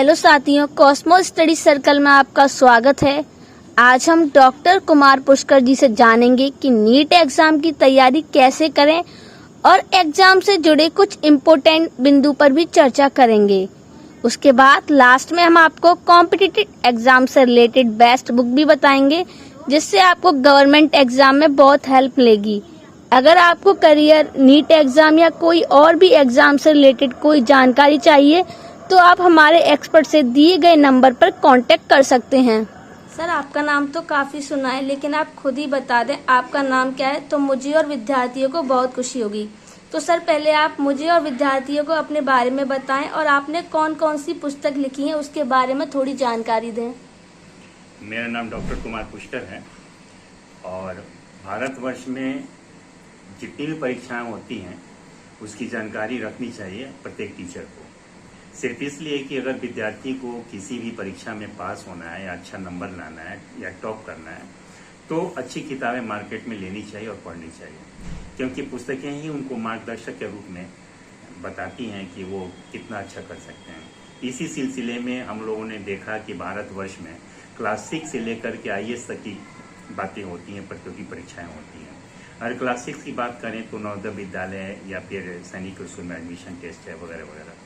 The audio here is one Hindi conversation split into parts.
हेलो साथियों, कॉस्मो स्टडी सर्कल में आपका स्वागत है। आज हम डॉक्टर कुमार पुष्कर जी से जानेंगे कि नीट एग्जाम की तैयारी कैसे करें और एग्जाम से जुड़े कुछ इम्पोर्टेंट बिंदु पर भी चर्चा करेंगे। उसके बाद लास्ट में हम आपको कॉम्पिटिटिव एग्जाम से रिलेटेड बेस्ट बुक भी बताएंगे, जिससे आपको गवर्नमेंट एग्जाम में बहुत हेल्प मिलेगी। अगर आपको करियर, नीट एग्जाम या कोई और भी एग्जाम से रिलेटेड कोई जानकारी चाहिए तो आप हमारे एक्सपर्ट से दिए गए नंबर पर कांटेक्ट कर सकते हैं। सर, आपका नाम तो काफी सुना है, लेकिन आप खुद ही बता दें आपका नाम क्या है, तो मुझे और विद्यार्थियों को बहुत खुशी होगी। तो सर, पहले आप मुझे और विद्यार्थियों को अपने बारे में बताएं और आपने कौन कौन सी पुस्तक लिखी है उसके बारे में थोड़ी जानकारी दें। मेरा नाम डॉक्टर कुमार पुष्कर है और भारतवर्ष में जितनी भी परीक्षाएं होती हैं उसकी जानकारी रखनी चाहिए प्रत्येक टीचर को। सिर्फ इसलिए कि अगर विद्यार्थी को किसी भी परीक्षा में पास होना है या अच्छा नंबर लाना है या टॉप करना है तो अच्छी किताबें मार्केट में लेनी चाहिए और पढ़नी चाहिए, क्योंकि पुस्तकें ही उनको मार्गदर्शक के रूप में बताती हैं कि वो कितना अच्छा कर सकते हैं। इसी सिलसिले में हम लोगों ने देखा कि भारतवर्ष में क्लास 6 से लेकर के IAS तक की बातें होती हैं, प्रतियोगी परीक्षाएं होती हैं। अगर क्लास 6 की बात करें तो नवोदय विद्यालय या फिर सैनिक स्कूल में एडमिशन टेस्ट है वगैरह वगैरह।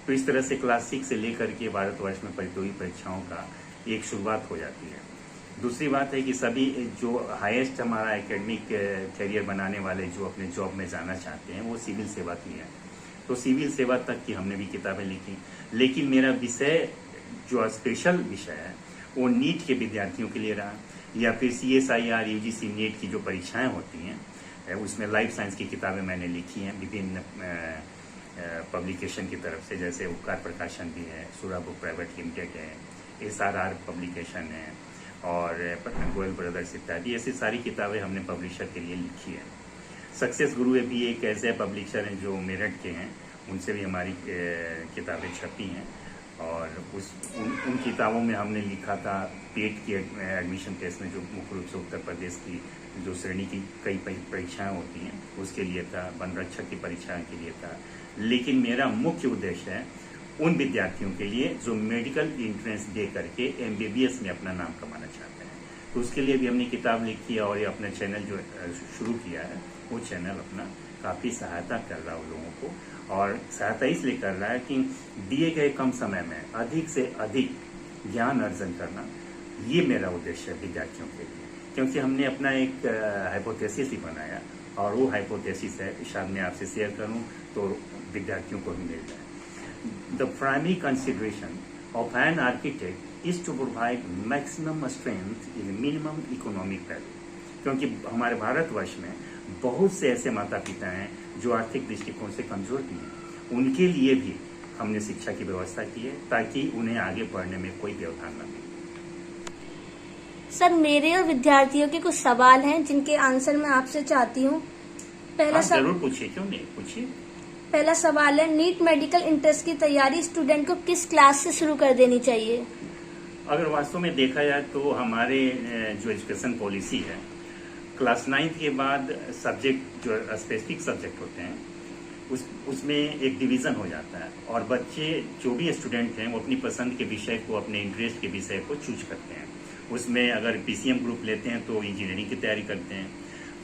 तो इस तरह से क्लास 6 से लेकर के भारतवर्ष में प्रतियोगी परीक्षाओं का एक शुरुआत हो जाती है। दूसरी बात है कि सभी जो हाईएस्ट हमारा एकेडमिक कैरियर बनाने वाले जो अपने जॉब में जाना चाहते हैं वो सिविल सेवा की है, तो सिविल सेवा तक की हमने भी किताबें लिखी। लेकिन मेरा विषय जो स्पेशल विषय है वो नीट के विद्यार्थियों के लिए रहा, या फिर CSIR UGC नीट की जो परीक्षाएं होती हैं उसमें लाइफ साइंस की किताबें मैंने लिखी हैं विभिन्न पब्लिकेशन की तरफ से, जैसे उपकार प्रकाशन भी है, सूरा बुक प्राइवेट लिमिटेड है, SRR पब्लिकेशन है और गोयल ब्रदर्स इत्यादि। ऐसी सारी किताबें हमने पब्लिशर के लिए लिखी है। सक्सेस गुरु भी एक ऐसे पब्लिशर हैं जो मेरठ के हैं, उनसे भी हमारी किताबें छपी हैं और उन किताबों में हमने लिखा था पेट की एडमिशन टेस्ट में जो मुख्य रूप से उत्तर प्रदेश की जो श्रेणी की कई परीक्षाएं होती हैं उसके लिए था, वन रक्षक की परीक्षाओं के लिए था। लेकिन मेरा मुख्य उद्देश्य है उन विद्यार्थियों के लिए जो मेडिकल एंट्रेंस दे करके MBBS में अपना नाम कमाना चाहते हैं, तो उसके लिए भी हमने किताब लिखी है और ये अपना चैनल जो शुरू किया है वो चैनल अपना काफ़ी सहायता कर रहा है उन लोगों को, और सहायता इसलिए कर रहा है कि दिए गए कम समय में अधिक से अधिक ज्ञान अर्जन करना, ये मेरा उद्देश्य है विद्यार्थियों के लिए। क्योंकि हमने अपना एक हाइपोथेसिस ही बनाया और वो हाइपोथेसिस है, शायद मैं आपसे शेयर करूं तो विद्यार्थियों को भी मिल जाए। The primary consideration of an architect is to provide maximum strength in minimum economic value, क्योंकि हमारे भारतवर्ष में बहुत से ऐसे माता पिता हैं जो आर्थिक दृष्टिकोण से कमजोर भी हैं। उनके लिए भी हमने शिक्षा की व्यवस्था की है ताकि उन्हें आगे बढ़ने में कोई व्यवधान न मिले। सर, मेरे और विद्यार्थियों के कुछ सवाल हैं जिनके आंसर मैं आपसे चाहती हूँ। जरूर पूछिए, क्यों नहीं, पूछिए। पहला सवाल है, नीट मेडिकल इंट्रेंस की तैयारी स्टूडेंट को किस क्लास से शुरू कर देनी चाहिए? अगर वास्तव में देखा जाए तो हमारे जो एजुकेशन पॉलिसी है, क्लास 9 के बाद सब्जेक्ट जो स्पेसिफिक सब्जेक्ट होते हैं उसमें एक डिवीजन हो जाता है और बच्चे जो भी स्टूडेंट हैं वो अपनी पसंद के विषय को, अपने इंटरेस्ट के विषय को चूज करते हैं। उसमें अगर PCM ग्रुप लेते हैं तो इंजीनियरिंग की तैयारी करते हैं,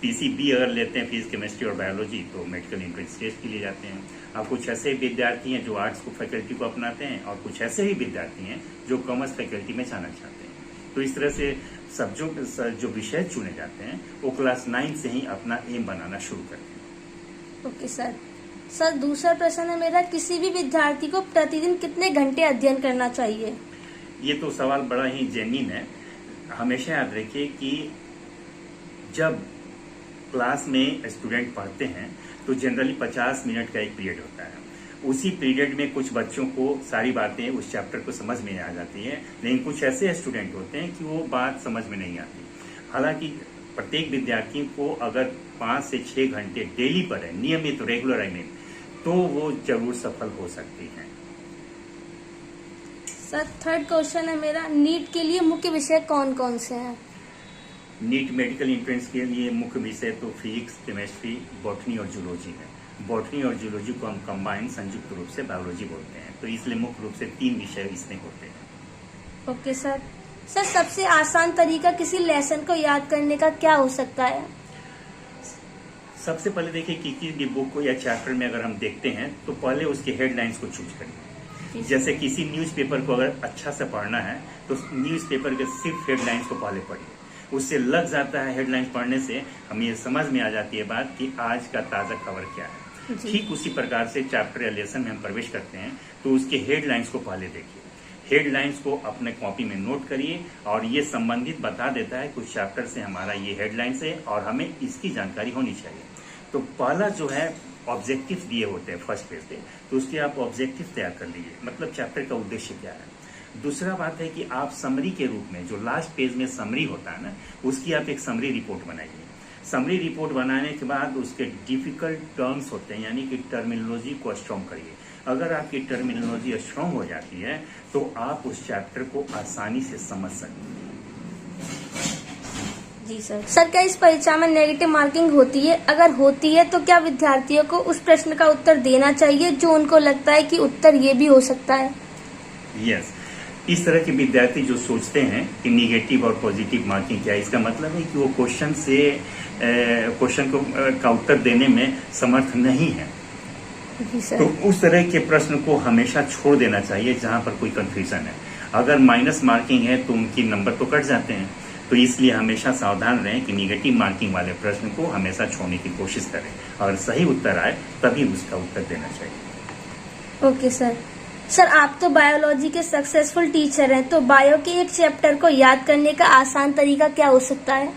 PCB अगर लेते हैं फिजिक्स, केमिस्ट्री और बायोलॉजी तो मेडिकल एंट्रेंस टेस्ट के लिए जाते हैं। अब कुछ ऐसे विद्यार्थी हैं जो आर्ट्स को फैकल्टी को अपनाते हैं और कुछ ऐसे ही विद्यार्थी हैं जो कॉमर्स फैकल्टी में जाना चाहते हैं। तो इस तरह से सब जो विषय चुने जाते हैं वो क्लास 9 से ही अपना एम बनाना शुरू करते हैं। ओके सर, दूसरा प्रश्न है मेरा, किसी भी विद्यार्थी को प्रतिदिन कितने घंटे अध्ययन करना चाहिए? ये तो सवाल बड़ा ही जेन्युइन है। हमेशा याद रखिए कि जब क्लास में स्टूडेंट पढ़ते हैं तो जनरली 50 मिनट का एक पीरियड होता है। उसी पीरियड में कुछ बच्चों को सारी बातें उस चैप्टर को समझ में आ जाती है, लेकिन कुछ ऐसे स्टूडेंट होते हैं कि वो बात समझ में नहीं आती। हालांकि प्रत्येक विद्यार्थी को अगर 5 से 6 घंटे डेली पढ़े, नियमित रेगुलर तो वो जरूर सफल हो सकती हैं। सर, थर्ड क्वेश्चन है मेरा, नीट के लिए मुख्य विषय कौन कौन से हैं? नीट मेडिकल एंट्रेंस के लिए मुख्य विषय तो फिजिक्स, केमिस्ट्री, बॉटनी और जूलॉजी है। बॉटनी और जूलॉजी को हम कंबाइन संयुक्त रूप से बायोलॉजी बोलते हैं। तो इसलिए मुख्य रूप से 3 विषय इसमें होते हैं। Okay sir. सर सबसे आसान तरीका किसी लेसन को याद करने का क्या हो सकता है? सबसे पहले देखिए किसी भी बुक को या चैप्टर में अगर हम देखते हैं तो पहले उसके हेडलाइंस को चूज करिए। जैसे किसी न्यूज़पेपर को अगर अच्छा से पढ़ना है तो न्यूज़पेपर के सिर्फ हेडलाइंस को पहले पढ़िए। उससे लग जाता है, हेडलाइंस पढ़ने से हमें ये समझ में आ जाती है बात कि आज का ताजा खबर क्या है। ठीक उसी प्रकार से चैप्टर या लेसन में हम प्रवेश करते हैं तो उसके हेडलाइंस को पहले देखिए। हेडलाइंस को अपने कॉपी में नोट करिए और ये संबंधित बता देता है कुछ चैप्टर से हमारा ये हेडलाइंस है और हमें इसकी जानकारी होनी चाहिए। तो पहला जो है ऑब्जेक्टिव दिए होते हैं फर्स्ट पेज पे, तो उसके आप ऑब्जेक्टिव तैयार कर लीजिए, मतलब चैप्टर का उद्देश्य क्या है। दूसरा बात है कि आप समरी के रूप में, जो लास्ट पेज में समरी होता है ना, उसकी आप एक समरी रिपोर्ट बनाइए। समरी रिपोर्ट बनाने के बाद उसके डिफिकल्ट टर्म्स होते हैं, यानी कि टर्मिनोलॉजी को स्ट्रॉन्ग करिए। अगर आपकी टर्मिनोलॉजी स्ट्रॉन्ग हो जाती है तो आप उस चैप्टर को आसानी से समझ सकते हैं। जी सर। सर क्या इस परीक्षा में नेगेटिव मार्किंग होती है? अगर होती है तो क्या विद्यार्थियों को उस प्रश्न का उत्तर देना चाहिए जो उनको लगता है कि उत्तर ये भी हो सकता है? यस, इस तरह के विद्यार्थी जो सोचते हैं कि निगेटिव और पॉजिटिव मार्किंग क्या है, इसका मतलब है कि वो क्वेश्चन का उत्तर देने में समर्थ नहीं है। जी सर। तो उस तरह के प्रश्न को हमेशा छोड़ देना चाहिए जहां पर कोई कंफ्यूजन है। अगर माइनस मार्किंग है तो उनकी नंबर तो कट जाते हैं। तो इसलिए हमेशा सावधान रहें कि निगेटिव मार्किंग वाले प्रश्न को हमेशा छोड़ने की कोशिश करें। अगर सही उत्तर आए तभी उसका उत्तर देना चाहिए। Okay sir. सर आप तो बायोलॉजी के सक्सेसफुल टीचर हैं, तो बायो के एक चैप्टर को याद करने का आसान तरीका क्या हो सकता है?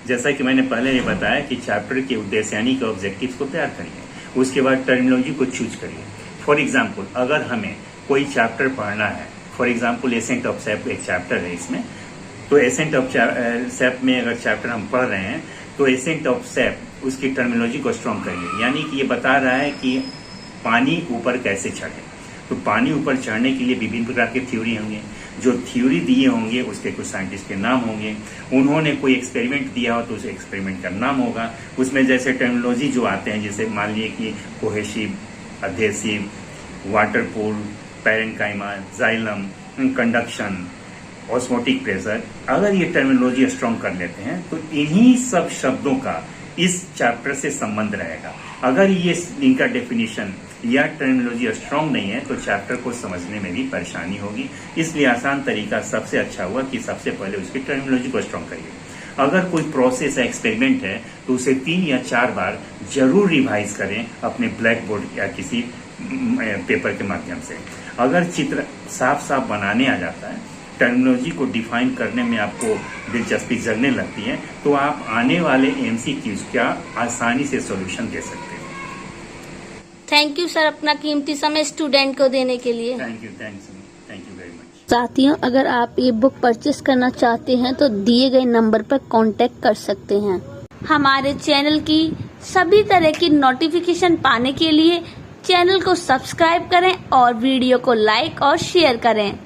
जैसा कि मैंने पहले ये बताया कि चैप्टर के उद्देश्य यानी कि ऑब्जेक्टिव्स को तैयार करिए, उसके बाद टर्मिनोलॉजी को चूज करिए। फॉर एग्जाम्पल अगर हमें कोई चैप्टर पढ़ना है, फॉर एग्जाम्पल एसेंट ऑफ सेप एक चैप्टर है इसमें, तो एसेंट ऑफ सेप में अगर चैप्टर हम पढ़ रहे हैं तो एसेंट ऑफ सेप उसकी टर्मिनोलॉजी को स्ट्रॉन्ग करिए। यानी कि ये बता रहा है कि पानी ऊपर कैसे चढ़े। तो पानी ऊपर चढ़ने के लिए विभिन्न प्रकार के थ्योरी होंगे, जो थ्योरी दिए होंगे उसके कुछ साइंटिस्ट के नाम होंगे, उन्होंने कोई एक्सपेरिमेंट दिया हो तो उस एक्सपेरिमेंट का नाम होगा। उसमें जैसे टर्मिनोलॉजी जो आते हैं, जैसे मान लीजिए कि cohesive, adhesive, water pool, parenchyma, xylem, conduction, osmotic pressure, अगर ये टर्मिनोलॉजी स्ट्रॉन्ग कर लेते हैं तो इन्हीं सब शब्दों का इस चैप्टर से संबंध रहेगा। अगर ये इनका डेफिनेशन या टर्मिनोलॉजी स्ट्रॉन्ग नहीं है तो चैप्टर को समझने में भी परेशानी होगी। इसलिए आसान तरीका सबसे अच्छा हुआ कि सबसे पहले उसकी टर्मिनोलॉजी को स्ट्रॉन्ग करिए। अगर कोई प्रोसेस या एक्सपेरिमेंट है तो उसे 3 या 4 बार जरूर रिवाइज करें अपने ब्लैक बोर्ड या किसी पेपर के माध्यम से। अगर चित्र साफ साफ बनाने आ जाता है, टर्मिनोलॉजी को डिफाइन करने में आपको दिलचस्पी जगने लगती है, तो आप आने वाले MCQs का आसानी से सॉल्यूशन दे सकते हैं। थैंक यू सर अपना कीमती समय स्टूडेंट को देने के लिए। Thank you very much. साथियों अगर आप ये बुक परचेस करना चाहते हैं तो दिए गए नंबर पर कांटेक्ट कर सकते हैं। हमारे चैनल की सभी तरह की नोटिफिकेशन पाने के लिए चैनल को सब्सक्राइब करें और वीडियो को लाइक और शेयर करें।